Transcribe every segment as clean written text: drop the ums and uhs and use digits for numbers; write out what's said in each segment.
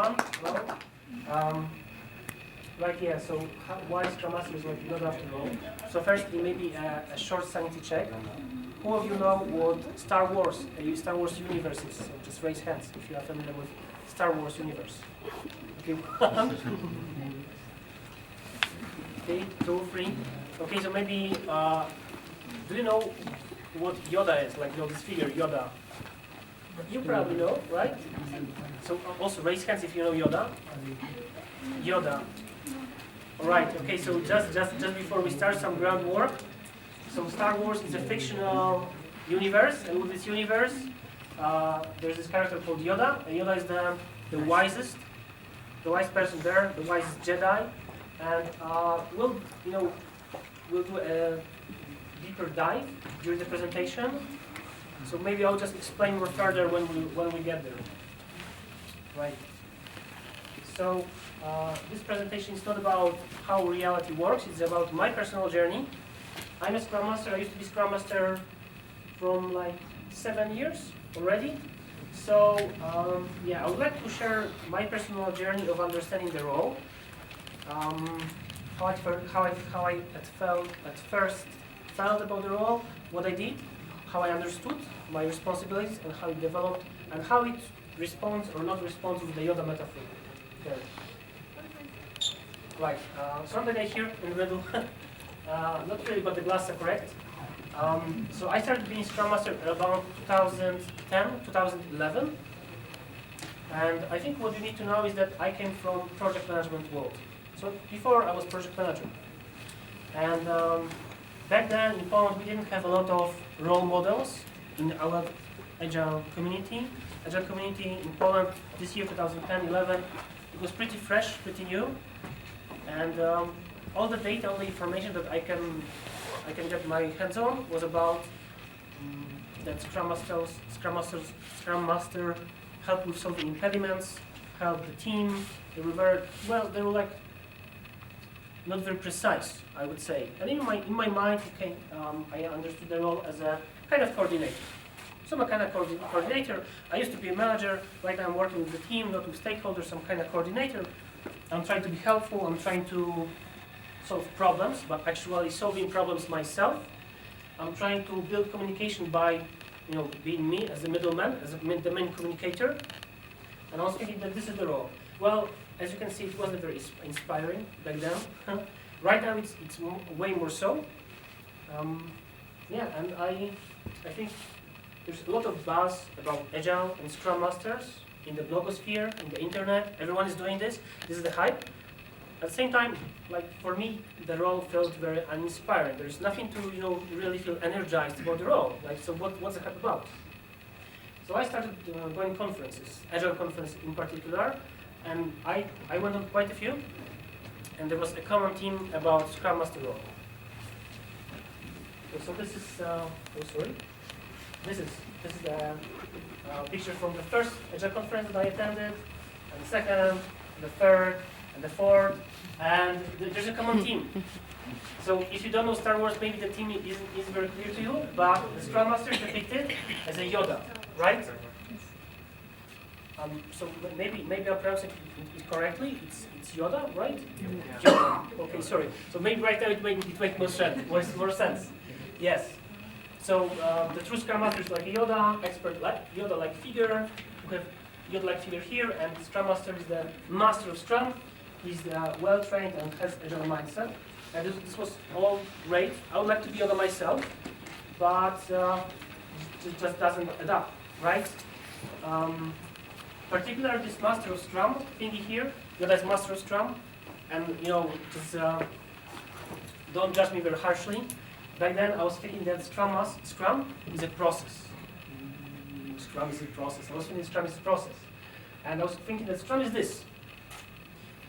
everyone. Hello. So why Scrum Master is like Yoda after all? So firstly, maybe a short sanity check. Who of you know what Star Wars universe is? So just raise hands if you are familiar with Star Wars universe. Okay. Okay, 2, 3. Okay, so maybe do you know what Yoda is? Like, this figure, Yoda. You probably know, right? So also raise hands if you know Yoda. Yoda. All right. Okay. So just before we start, some groundwork. So Star Wars is a fictional universe, and with this universe, there's this character called Yoda. And Yoda is the wisest, the wise person there, the wisest Jedi. And we'll do a deeper dive during the presentation. So maybe I'll just explain more further when we get there. Right. So this presentation is not about how reality works. It's about my personal journey. I'm a Scrum Master. I used to be Scrum Master from like 7 years already. So I would like to share my personal journey of understanding the role. How I at first felt about the role, what I did, how I understood my responsibilities, and how it developed, and how it responds or not responds to the Yoda metaphor. Okay. Right. So I'm the guy here in the middle. Not really, but the glasses are correct. So I started being Scrum Master around 2010, 2011. And I think what you need to know is that I came from project management world. So before I was project manager. And back then in Poland we didn't have a lot of role models in our Agile community. Agile community in Poland this year, 2010-11, it was pretty fresh, pretty new. And all the data, all the information that I can get my hands on was about that Scrum Master help with solving impediments, help the team. They were like not very precise, I would say. And in my mind, I understood the role as a kind of coordinator. So I'm a kind of coordinator. I used to be a manager. Right now I'm working with the team, not with stakeholders. I'm kind of coordinator. I'm trying to be helpful. I'm trying to solve problems, but actually solving problems myself. I'm trying to build communication by, being me as the middleman, as the main communicator. And I was thinking that this is the role. Well, as you can see, it wasn't very inspiring back then. Right now, it's way more so. And I think there's a lot of buzz about Agile and Scrum Masters in the blogosphere, in the internet. Everyone is doing this. This is the hype. At the same time, like for me, the role felt very uninspiring. There's nothing to really feel energized about the role. Like, so what's the hype about? So I started going conferences, Agile conferences in particular, and I went on quite a few. And there was a common theme about Scrum Master role. So this is This is a picture from the first Agile conference that I attended, and the second, the third, and the fourth, and there's a common theme. So if you don't know Star Wars, maybe the theme isn't very clear to you, but the Scrum Master is depicted as a Yoda, right? So maybe I'm pronouncing it correctly. It's Yoda, right? Yeah. Yoda. Okay, sorry. So maybe right now it makes more sense. Yes. So the true Scrum Master is like a Yoda, Yoda-like figure. We have Yoda-like figure here, and the Scrum Master is the master of Scrum. He's well-trained and has Agile mindset. And this was all great. I would like to be Yoda myself, but it just doesn't adapt, right? Particularly this master of Scrum thingy here, Yoda is master of Scrum, and just don't judge me very harshly. Back then, I was thinking that Scrum is a process. Scrum is a process. I was thinking Scrum is a process. And I was thinking that Scrum is this.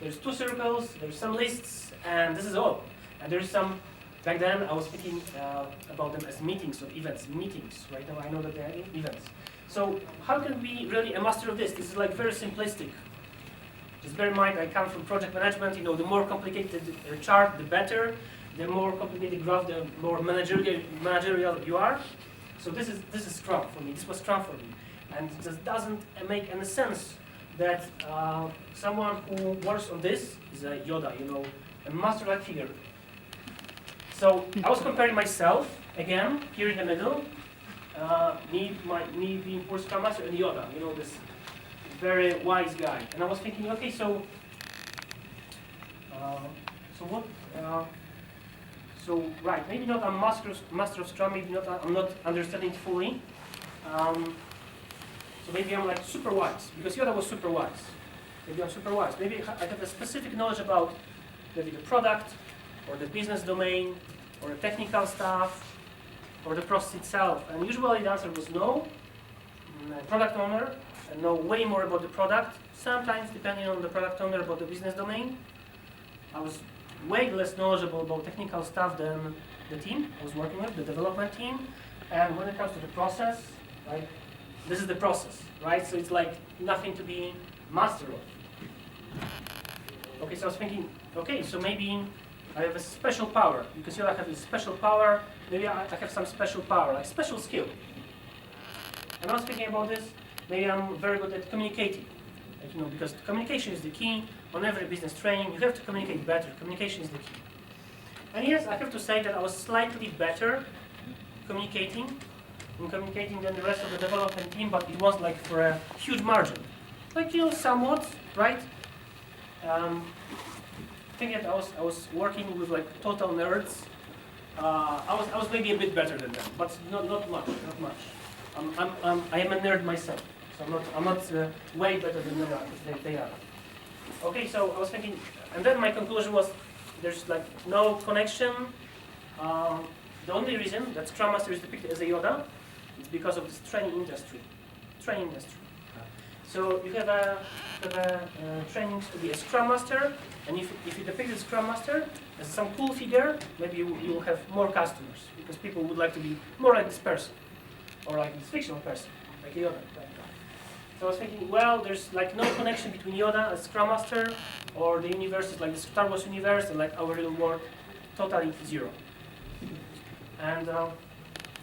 There's 2 circles, there's some lists, and this is all. And there's some, back then, I was thinking about them as meetings or events. Meetings, right now I know that they are events. So how can we really a master of this? This is like very simplistic. Just bear in mind, I come from project management. The more complicated the chart, the better. The more complicated graph, the more managerial you are. So this is Scrum for me. This was Scrum for me, and it just doesn't make any sense that someone who works on this is a Yoda, you know, a master-like figure. So I was comparing myself, again, here in the middle, me being poor Scrum Master, and Yoda, you know, this very wise guy. And I was thinking, okay, so right, maybe not I'm master of Scrum, maybe not I'm not understanding it fully. So maybe I'm like super wise, because Yoda was super wise. Maybe I'm super wise. Maybe I have a specific knowledge about maybe the product, or the business domain, or the technical stuff, or the process itself. And usually the answer was no. Product owner, and know way more about the product. Sometimes, depending on the product owner, about the business domain. I was way less knowledgeable about technical stuff than the team I was working with, the development team. And when it comes to the process, right, this is the process, right? So it's like nothing to be master of. Okay, so I was thinking, okay, so maybe I have a special power, because you have a special power, maybe I have some special power, like special skill. And I was thinking about this, maybe I'm very good at communicating. Like, you know, because communication is the key. On every business training, you have to communicate better. Communication is the key. And yes, I have to say that I was slightly better communicating than the rest of the development team, but it was like for a huge margin. Like, you know, somewhat, right? I think that I was working with like total nerds. I was maybe a bit better than them, but not much. I am a nerd myself, so I'm not way better than they are. Okay, so I was thinking, and then my conclusion was there's like no connection. The only reason that Scrum Master is depicted as a Yoda is because of this training industry. So you have a trainings to be a Scrum Master, and if you depict a Scrum Master as some cool figure, maybe you will have more customers, because people would like to be more like this person, or like this fictional person, like Yoda. So I was thinking, well, there's like no connection between Yoda as Scrum Master or the universe is like the Star Wars universe and like our real world, totally zero. And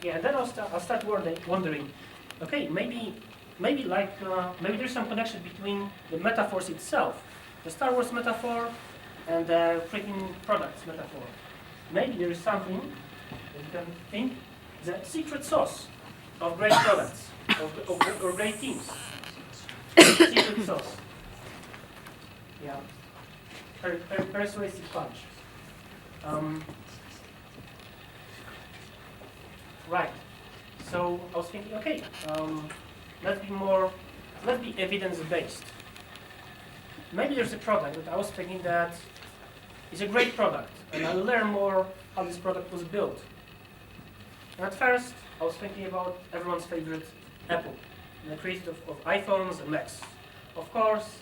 yeah, and then I'll start wondering, okay, maybe there's some connection between the metaphors itself, the Star Wars metaphor and the creating products metaphor. Maybe there is something that you can think, the secret sauce of great products, or great teams. Secret sauce. Yeah. Persuasive punch. Right. So I was thinking, okay, let's be evidence-based. Maybe there's a product that I was thinking that is a great product, and I'll learn more how this product was built. And at first, I was thinking about everyone's favorite Apple, the creator of iPhones and Macs. Of course,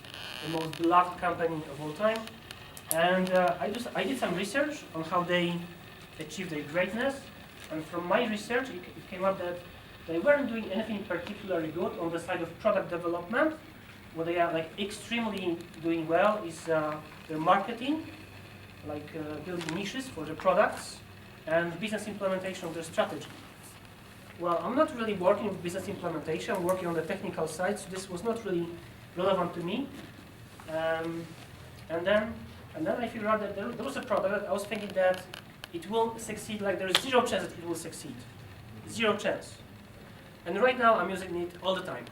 the most beloved company of all time. And I did some research on how they achieved their greatness. And from my research, it came up that they weren't doing anything particularly good on the side of product development. What they are like extremely doing well is their marketing, like building niches for their products, and business implementation of their strategy. Well, I'm not really working with business implementation, I'm working on the technical side, so this was not really relevant to me. And then I figured out that there was a product that I was thinking that it will succeed, like there's zero chance that it will succeed. Zero chance. And right now I'm using it all the time.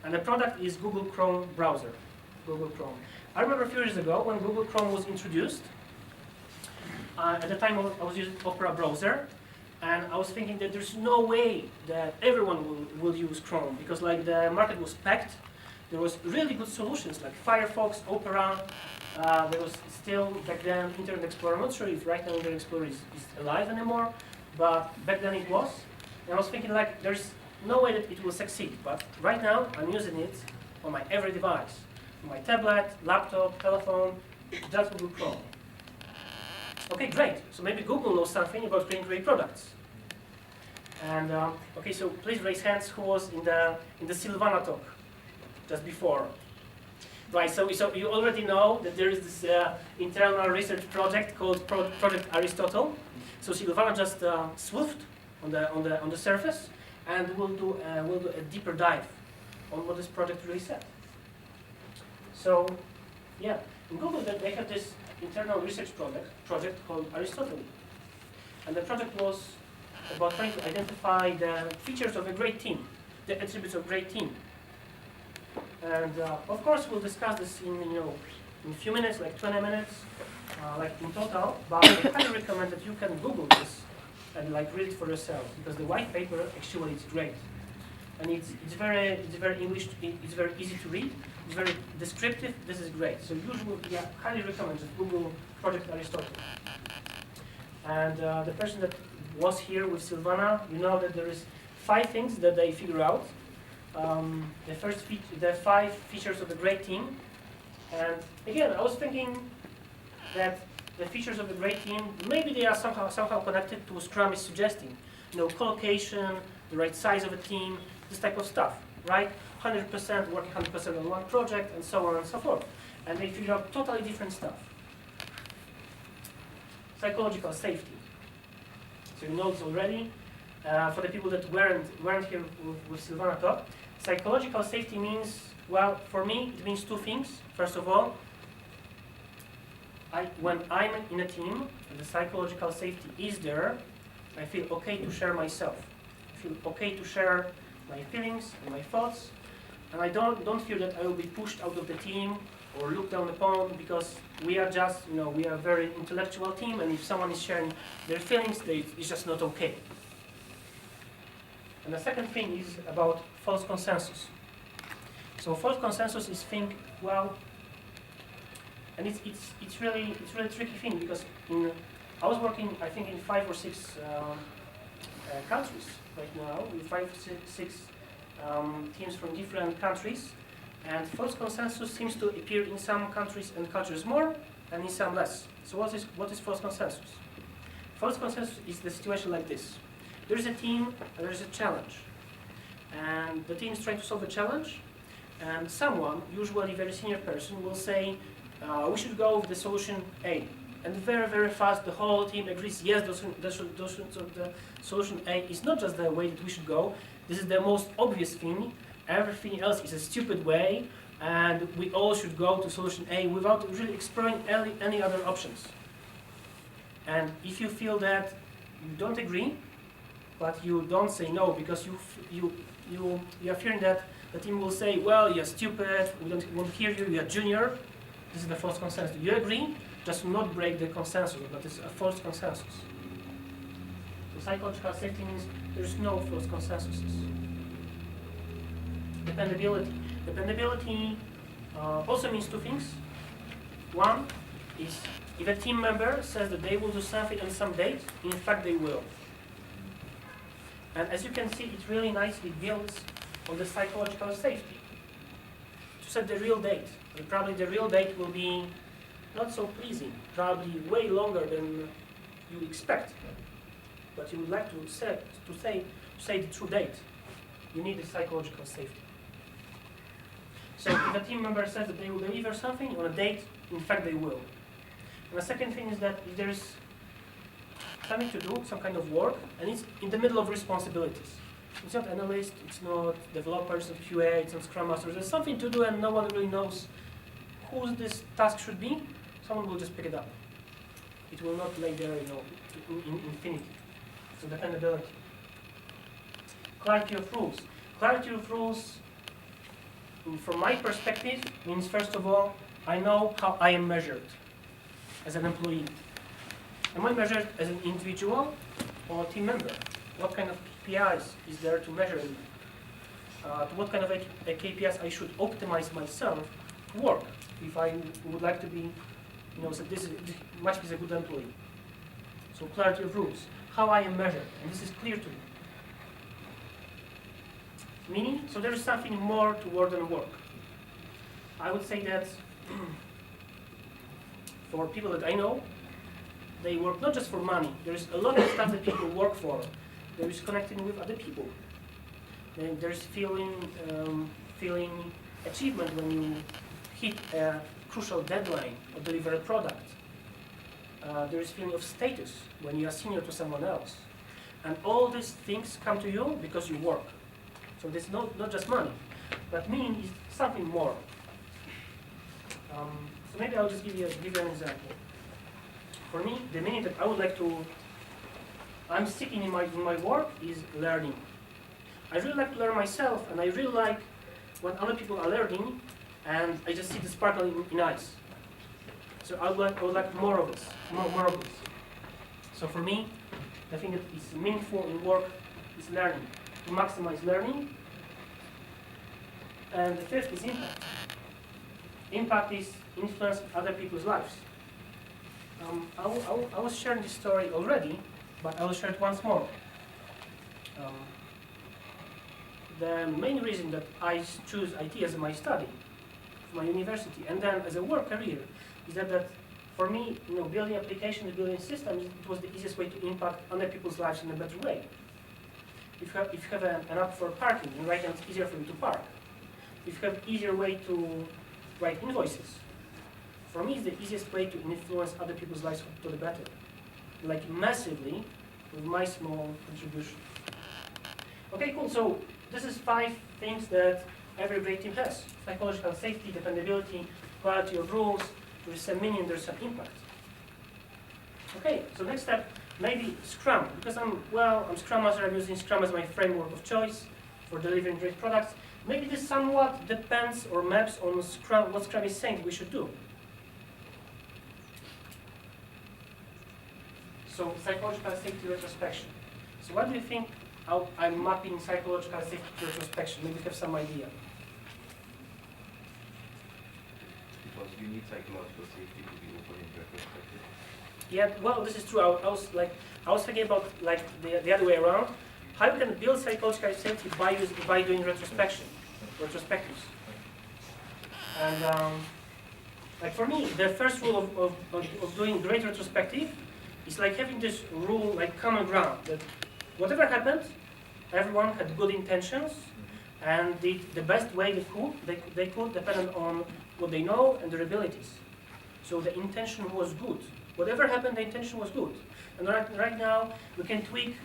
And the product is Google Chrome browser. Google Chrome. I remember a few years ago when Google Chrome was introduced. At the time I was using Opera browser. And I was thinking that there's no way that everyone will use Chrome, because like the market was packed. There was really good solutions like Firefox, Opera. There was still back then Internet Explorer. I'm not sure if right now Internet Explorer is alive anymore, but back then it was. And I was thinking like there's no way that it will succeed. But right now I'm using it on my every device, on my tablet, laptop, telephone. That's Google Chrome. Okay, great. So maybe Google knows something about creating great products. And okay, so please raise hands who was in the Silvana talk just before. Right. So you already know that there is this internal research project called Project Aristotle. So Silvana just swooped on the surface, and we'll do a deeper dive on what this project really said. So, yeah, in Google they have this internal research project called Aristotle. And the project was about trying to identify the features of a great team, the attributes of a great team. And of course we'll discuss this in in a few minutes, like 20 minutes, like in total, but I highly recommend that you can Google this and like read it for yourself, because the white paper actually is great. And it's very English, it's very easy to read, it's very descriptive, this is great. So usually, yeah, highly recommend just Google Project Aristotle. And the person that was here with Silvana, you know that there is 5 things that they figure out. The 5 features of a great team. And again, I was thinking that the features of a great team, maybe they are somehow connected to what Scrum is suggesting. Collocation, the right size of a team, this type of stuff, right? 100% working 100% on one project, and so on and so forth. And they figure out totally different stuff. Psychological safety. So you know this already. For the people that weren't here with Silvana talk, psychological safety means, well, for me, it means 2 things. First of all, when I'm in a team and the psychological safety is there, I feel okay to share myself. I feel okay to share my feelings and my thoughts, and I don't feel that I will be pushed out of the team or looked down upon, because we are just, we are a very intellectual team, and if someone is sharing their feelings, it's just not okay. And the second thing is about false consensus. So false consensus is and it's really tricky thing, because I was working, I think, in 5 or 6 countries right now, with 5 or 6 teams from different countries, and false consensus seems to appear in some countries and cultures more, and in some less. So what is false consensus? False consensus is the situation like this. There is a team and there is a challenge, and the team is trying to solve a challenge, and someone, usually a very senior person, will say, we should go with the solution A. And very fast the whole team agrees, yes, the solution A is not just the way that we should go, this is the most obvious thing, everything else is a stupid way, and we all should go to solution A without really exploring any other options. And if you feel that you don't agree, but you don't say no, because you are fearing that the team will say, well, you're stupid, we don't want to hear you, you're junior, this is the false consensus. You agree, just not break the consensus, but it's a false consensus. So psychological safety means there's no false consensuses. Dependability. Dependability also means 2 things. One is if a team member says that they will do something on some date, in fact they will. And as you can see, it really nicely builds on the psychological safety. To set the real date. And probably the real date will be not so pleasing, probably way longer than you expect. But you would like to say the true date. You need the psychological safety. So if a team member says that they will deliver something on a date, in fact they will. And the second thing is that if there is something to do, some kind of work, and it's in the middle of responsibilities. It's not analyst, it's not developers, it's QA, it's not Scrum Masters. There's something to do and no one really knows whose this task should be. Someone will just pick it up. It will not lay there, in infinity. So dependability. Clarity of rules. Clarity of rules, from my perspective, means first of all, I know how I am measured as an employee. Am I measured as an individual or team member? What kind of KPIs is there to measure me? To what kind of KPIs I should optimize myself to work if I would like to be, so Maciek is a good employee. So clarity of rules, how I am measured, and this is clear to me. Meaning, so there is something more to work than work. I would say that for people that I know, they work not just for money. There is a lot of stuff that people work for. There is connecting with other people. Then there's feeling achievement when you hit a crucial deadline or deliver a product. There is feeling of status when you are senior to someone else. And all these things come to you because you work. So this is not just money, but meaning is something more. So maybe I'll just give you an example. For me, the minute that I would like to, I'm sticking in my work is learning. I really like to learn myself, and I really like when other people are learning, and I just see the sparkle in eyes. So I would like more of this, more of this. So for me, the thing that is meaningful in work is learning, to maximize learning. And the fifth is impact. Impact is influence other people's lives. I was sharing this story already, but I will share it once more. The main reason that I choose IT as my study, my university, and then as a work career, is that for me, building applications, building systems, it was the easiest way to impact other people's lives in a better way. If you have an app for parking, and right now it's easier for you to park. If you have easier way to write invoices, for me it's the easiest way to influence other people's lives to the better, like massively, with my small contribution. Okay, cool. So this is 5 things that every great team has: psychological safety, dependability, quality of rules. There's some meaning, there's some impact. Okay, so next step, maybe Scrum, because I'm Scrum Master. I'm using Scrum as my framework of choice for delivering great products. Maybe this somewhat depends or maps on Scrum, what Scrum is saying we should do. So psychological safety retrospection. So what do you think how I'm mapping psychological safety retrospection? Maybe you have some idea. Because you need psychological safety to be open in retrospective. Yeah, well, this is true. I was thinking about like the other way around. How you can build psychological safety by doing retrospectives. And like for me, the first rule of doing great retrospective is like having this rule, like common ground, that whatever happened, everyone had good intentions and did the best way they could, depending on what they know and their abilities. So the intention was good. Whatever happened, the intention was good. And right now, we can tweak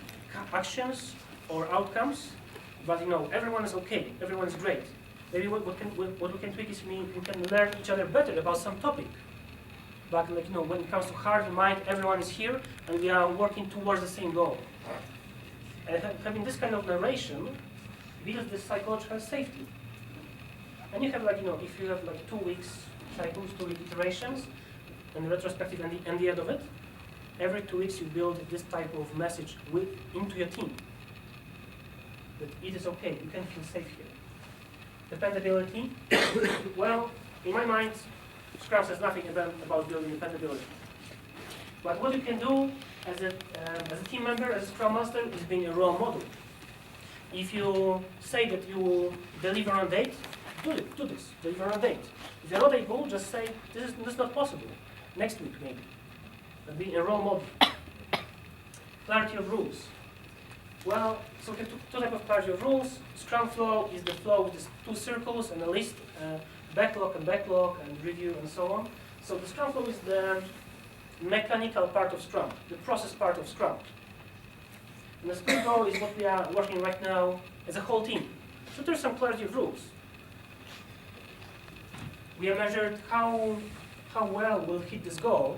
actions or outcomes, but everyone is okay, everyone is great. Maybe what we can tweak is we can learn each other better about some topic. But when it comes to heart and mind, everyone is here, and we are working towards the same goal. And having this kind of narration builds this psychological safety. And you have if you have 2 weeks cycles, 2 week iterations, and retrospective and the end of it, every 2 weeks you build this type of message into your team. That it is okay, you can feel safe here. Dependability, well, in my mind, Scrum says nothing about building dependability. But what you can do as a team member, as a Scrum Master, is being a role model. If you say that you will deliver on date, do this, deliver on date. If you're not able, just say, this is not possible. Next week, maybe. But be a role model. Clarity of rules. Well, so we have two types of clarity of rules. Scrum flow is the flow with these 2 circles and a list, backlog and review and so on. So the Scrum flow is the mechanical part of Scrum, the process part of Scrum. And the sprint goal is what we are working right now as a whole team. So there's some clarity of rules. We have measured how well we'll hit this goal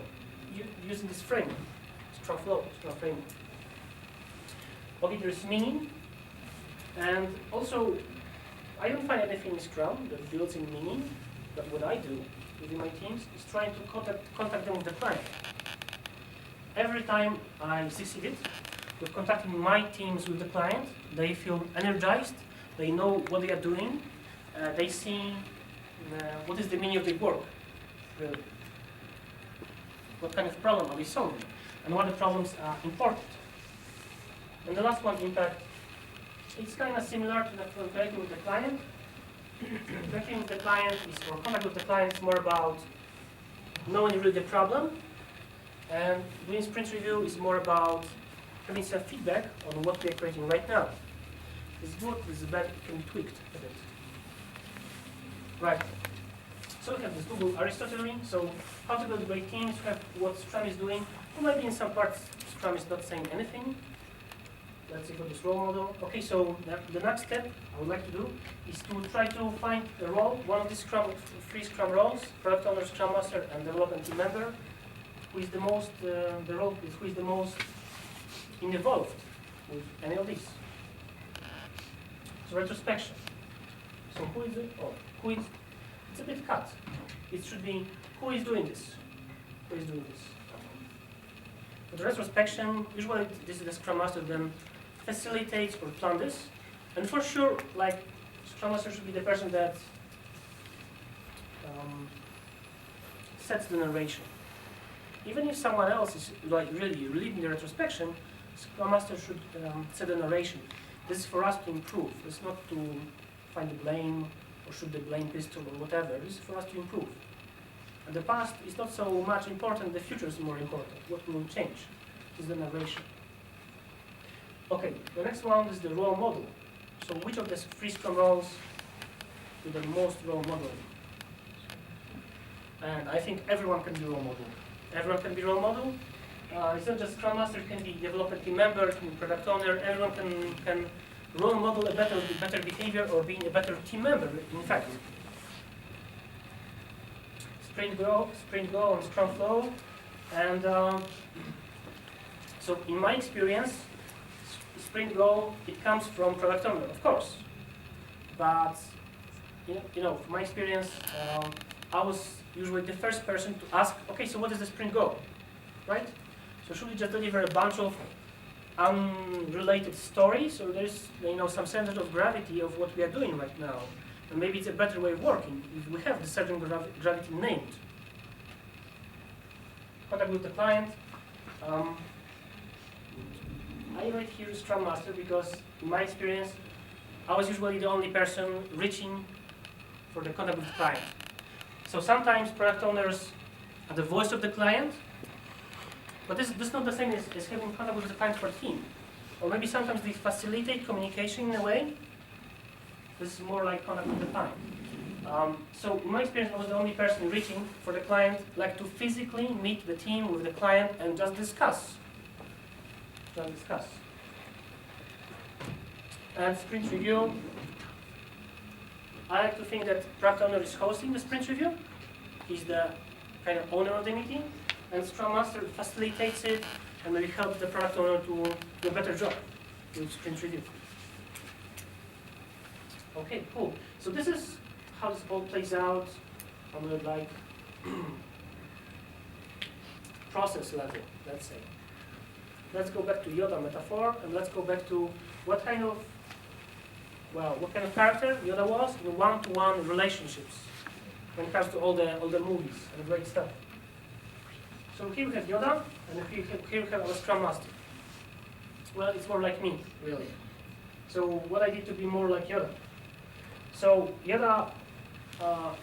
using this framework, Scrum flow, Scrum framework. Okay, there's meaning, and also I don't find anything in Scrum that builds in meaning, but what I do within my teams is trying to contact them with the client. Every time I succeeded with contacting my teams with the client, they feel energized, they know what they are doing, they see what is the meaning of their work, really. What kind of problem are we solving, and what the problems are important. And the last one, impact, it's kind of similar to interacting with the client. Interacting with the client or contact with the client is more about knowing really the problem, and doing sprint review is more about having some feedback on what we are creating right now. It's good, it's bad, it can be tweaked a bit. Right. So we have this Google Aristotelian, so how to build great teams, we have what Scrum is doing, or maybe in some parts Scrum is not saying anything. let's say for this role model. Okay, so the next step I would like to do is to try to find a role, one of these free Scrum roles, product owner, Scrum Master, and development team member, who is the most, the role is who is the most involved with any of these. So retrospection. So who is it? Oh, who is? It's a bit cut. It should be who is doing this. Who is doing this? For the retrospection, usually this is the Scrum Master then facilitates or plans this, and for sure, like Scrum Master should be the person that sets the narration. Even if someone else is like really leading the retrospection, Scrum Master should set the narration. This is for us to improve. It's not to find the blame or shoot the blame pistol or whatever. This is for us to improve. And the past is not so much important, the future is more important. What will change is the narration. Okay, the next one is the role model. So which of the free Scrum roles do the most role modeling? And I think everyone can be role model. Everyone can be role model. It's not just Scrum Master, it can be development team member, can be product owner. Everyone can role model a better behavior or being a better team member, in fact. Sprint Go and Scrum Flow. And so in my experience, Sprint Go, it comes from product owner, of course. But, you know, from my experience, I was usually the first person to ask, okay, so what is the Sprint Go, right? So should we just deliver a bunch of unrelated stories, or there's, you know, some center of gravity of what we are doing right now? And maybe it's a better way of working if we have the center of gravity named. Contact with the client. I write here Scrum Master because, in my experience, I was usually the only person reaching for the contact with the client. So sometimes product owners are the voice of the client, but this is not the same as having contact with the client for a team. Or maybe sometimes they facilitate communication in a way. This is more like contact with the client. So in my experience, I was the only person reaching for the client, like to physically meet the team with the client and just discuss. And sprint review. I like to think that product owner is hosting the sprint review. He's the kind of owner of the meeting, and Scrum Master facilitates it and maybe helps the product owner to do a better job with sprint review. Okay, cool. So this is how this all plays out on the like process level, let's say. Let's go back to Yoda metaphor, and let's go back to what kind of character Yoda was in one-to-one relationships when it comes to all the movies and great stuff. So here we have Yoda, and here we have our Scrum Master. Well, it's more like me, really. So what I did to be more like Yoda. So Yoda,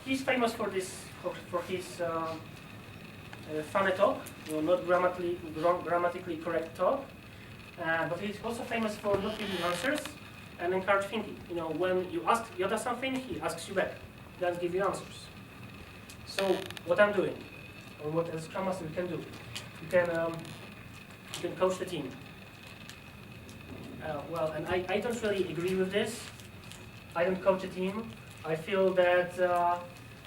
he's famous for his funny talk, not grammatically correct talk, but he's also famous for not giving answers and encourage thinking. You know, when you ask Yoda something, he asks you back, doesn't give you answers. So what I'm doing, or what as Scrum Master you can do, you can coach the team. Well, and I don't really agree with this. I don't coach a team. I feel that,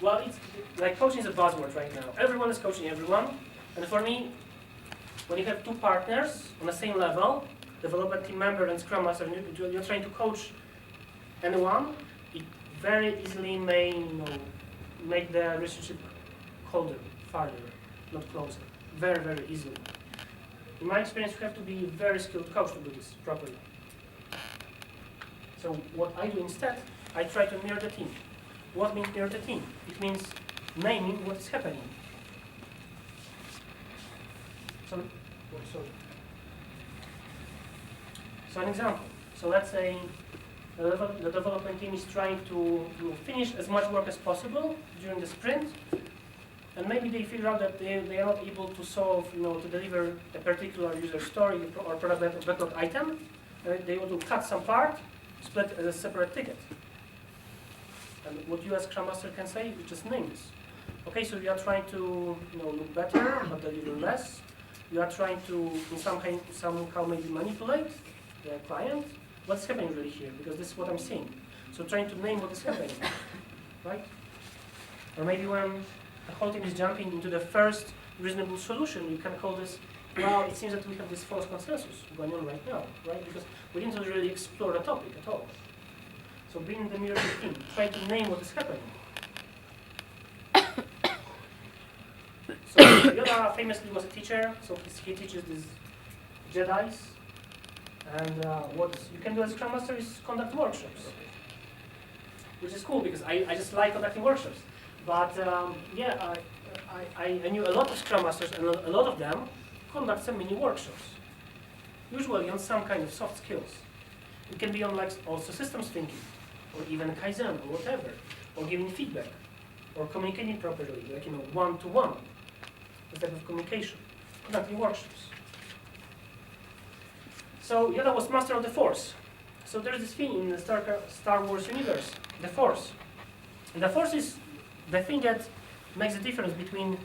well, it's like coaching is a buzzword right now. Everyone is coaching everyone. And for me, when you have two partners on the same level, development team member and Scrum Master, and you're trying to coach anyone, it very easily may make the relationship colder, farther, not closer. Very, very easily. In my experience, you have to be a very skilled coach to do this properly. So what I do instead, I try to mirror the team. What means mirror the team? It means naming what is happening. So an example. So let's say the development team is trying to finish as much work as possible during the sprint, and maybe they figure out that they are not able to solve, to deliver a particular user story or product backlog item, and they want to cut some part, split as a separate ticket. And what you as Scrum Master can say, you just name this. Okay, so you are trying to look better but deliver less. You are trying to somehow maybe manipulate the client, what's happening really here, because this is what I'm seeing. So trying to name what is happening, right? Or maybe when the whole team is jumping into the first reasonable solution, you can call this, well, it seems that we have this false consensus going on right now, right? Because we didn't really explore the topic at all. So bring the mirror to the team, try to name what is happening. So Yoda famously was a teacher, so he teaches these Jedis. And what you can do as a Scrum Master is conduct workshops, which is cool because I just like conducting workshops. But yeah, I knew a lot of Scrum Masters, and a lot of them conduct some mini workshops, usually on some kind of soft skills. It can be on like also systems thinking, or even Kaizen, or whatever, or giving feedback, or communicating properly, like one-to-one, this type of communication, conducting workshops. So Yoda was master of the Force. So there's this thing in the Star Wars universe, the Force. And the Force is the thing that makes the difference between,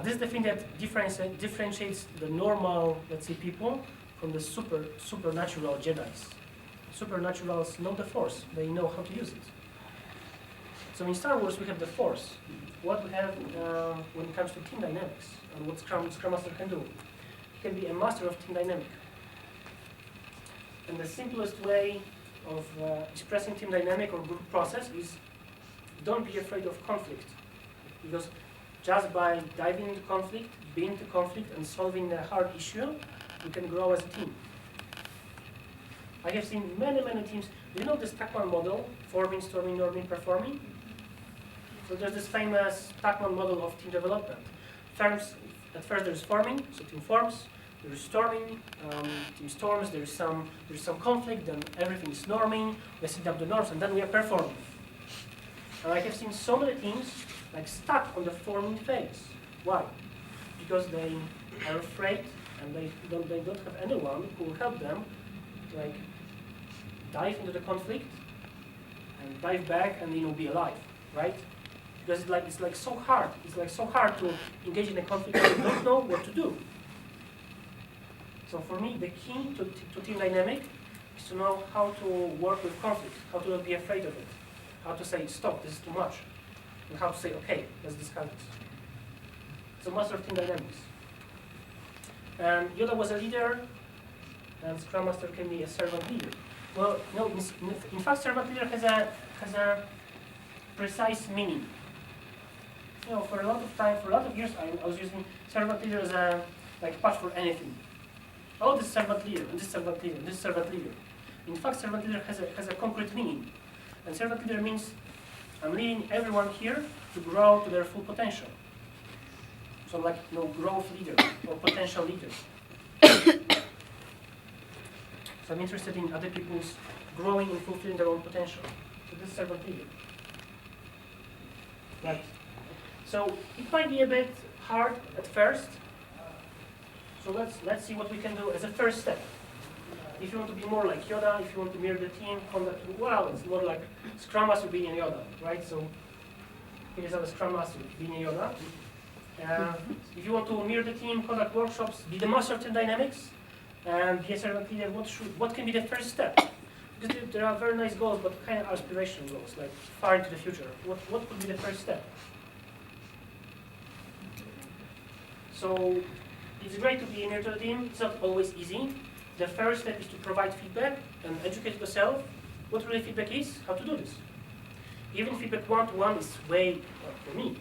this is the thing that differentiates the normal, let's say, people from the supernatural Jedis. Supernaturals know the Force, they know how to use it. So in Star Wars we have the Force. What we have when it comes to team dynamics and what Scrum Master can do. He can be a master of team dynamic. And the simplest way of expressing team dynamic or group process is don't be afraid of conflict. Because just by diving into conflict, being into conflict and solving a hard issue, you can grow as a team. I have seen many teams. Do you know this Kathmandu model, forming, storming, norming, performing? So there's this famous Kathmandu model of team development. At first there's forming, so team forms. There is storming, team storms. There is some conflict. Then everything is norming. We set up the norms, and then we are performing. And I have seen so many teams like stuck on the forming phase. Why? Because they are afraid, and they don't have anyone who will help them, like dive into the conflict and dive back and be alive, right? Because it's like so hard. It's like so hard to engage in a conflict that you don't know what to do. So for me, the key to team dynamic is to know how to work with conflict, how to not be afraid of it, how to say stop, this is too much, and how to say okay, let's discuss this. So master of team dynamics. And Yoda was a leader, and Scrum Master can be a servant leader. Well, no, in fact, servant leader has a precise meaning. For a lot of years, I was using servant leader as a patch for anything. Oh, this servant leader, and this servant leader, and this servant leader. In fact, servant leader has a concrete meaning. And servant leader means I'm leading everyone here to grow to their full potential. So growth leader or potential leader. So I'm interested in other people's growing and fulfilling their own potential. So this is servant leader. Right. So it might be a bit hard at first. So let's see what we can do as a first step. If you want to be more like Yoda, if you want to mirror the team, it's more like Scrum Master being a Yoda, right? So here's our Scrum Master being a Yoda. If you want to mirror the team, conduct workshops, be the master of team dynamics, and be a servant leader, what can be the first step? Because there are very nice goals, but kind of aspirational goals, like far into the future. What could be the first step? So it's great to be near to the team. It's not always easy. The first step is to provide feedback and educate yourself what really feedback is, how to do this. Giving feedback one-to-one is for me,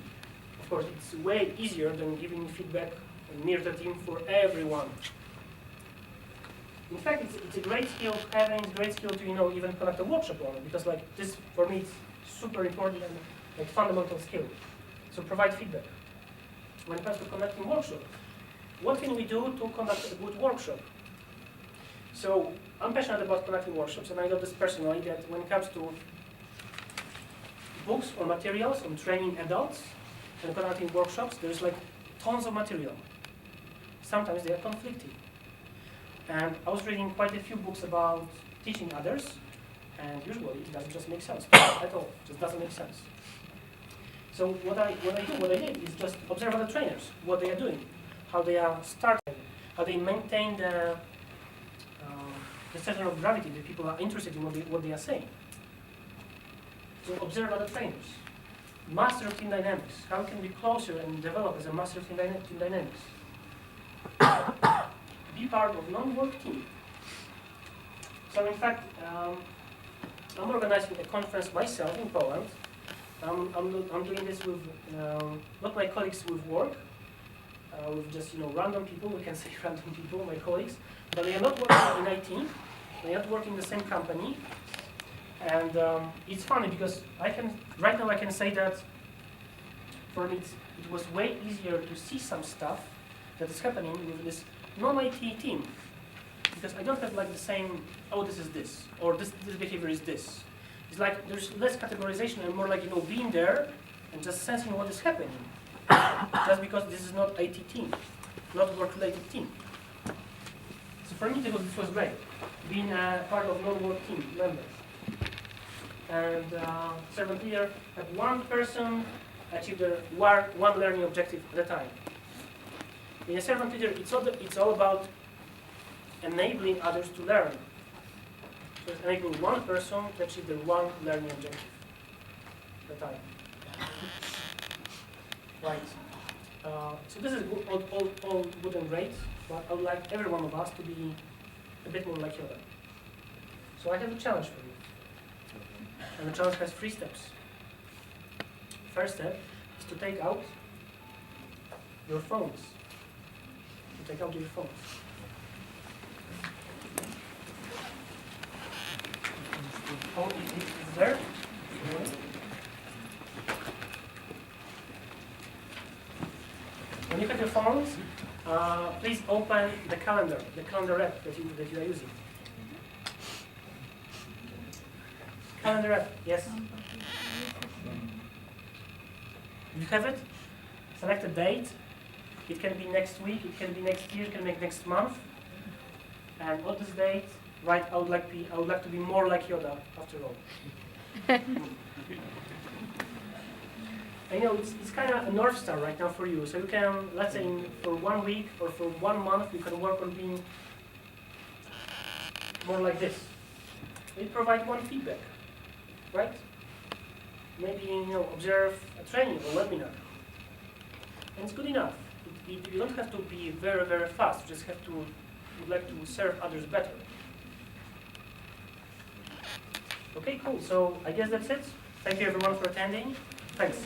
of course, it's way easier than giving feedback near the team for everyone. In fact, it's a great skill to have, and it's a great skill to even conduct a workshop on it, because this for me it's super important and fundamental skill. So provide feedback. When it comes to conducting workshop, what can we do to conduct a good workshop? So I'm passionate about conducting workshops, and I know this personally that when it comes to books or materials on training adults and conducting workshops, there's tons of material. Sometimes they are conflicting. And I was reading quite a few books about teaching others, and usually it doesn't just make sense at all. It just doesn't make sense. So what I did is just observe other trainers, what they are doing, how they are starting, how they maintain the center of gravity, that people are interested in what they are saying. So observe other trainers. Master of team dynamics. How can we be closer and develop as a master of team dynamics? Be part of non-work team. So in fact, I'm organizing a conference myself in Poland. I'm doing this with not my colleagues with work, with just random people. We can say random people, my colleagues, but they are not working in IT. They are not working in the same company, and it's funny because right now I can say that for me it was way easier to see some stuff that is happening with this non-IT team, because I don't have like the same, oh, this is this, or this behavior is this. It's like there's less categorization and more like being there and just sensing what is happening. Just because this is not IT team, not work-related team. So for me this was great, being part of non-work team members. And servant leader had one person achieve their one learning objective at a time. In a servant leader, it's all about enabling others to learn. So it's enabling one person to achieve their one learning objective at a time. Right. So this is all good and great, but I would like every one of us to be a bit more like Yoda. So I have a challenge for you. And the challenge has 3 steps. First step is to take out your phones. To take out your phones. Phone is there. When you have your phones, please open the calendar app that you are using. Calendar app, yes. You have it? Select a date. It can be next week, it can be next year, it can be next month. And on this date, write, I would like to be more like Yoda, after all. And it's kind of a North Star right now for you. So you can, let's say, for 1 week or for 1 month, you can work on being more like this. It provides one feedback, right? Maybe observe a training or webinar, and it's good enough. You don't have to be very, very fast. You just have to would like to serve others better. Okay, cool. So I guess that's it. Thank you everyone for attending. Thanks.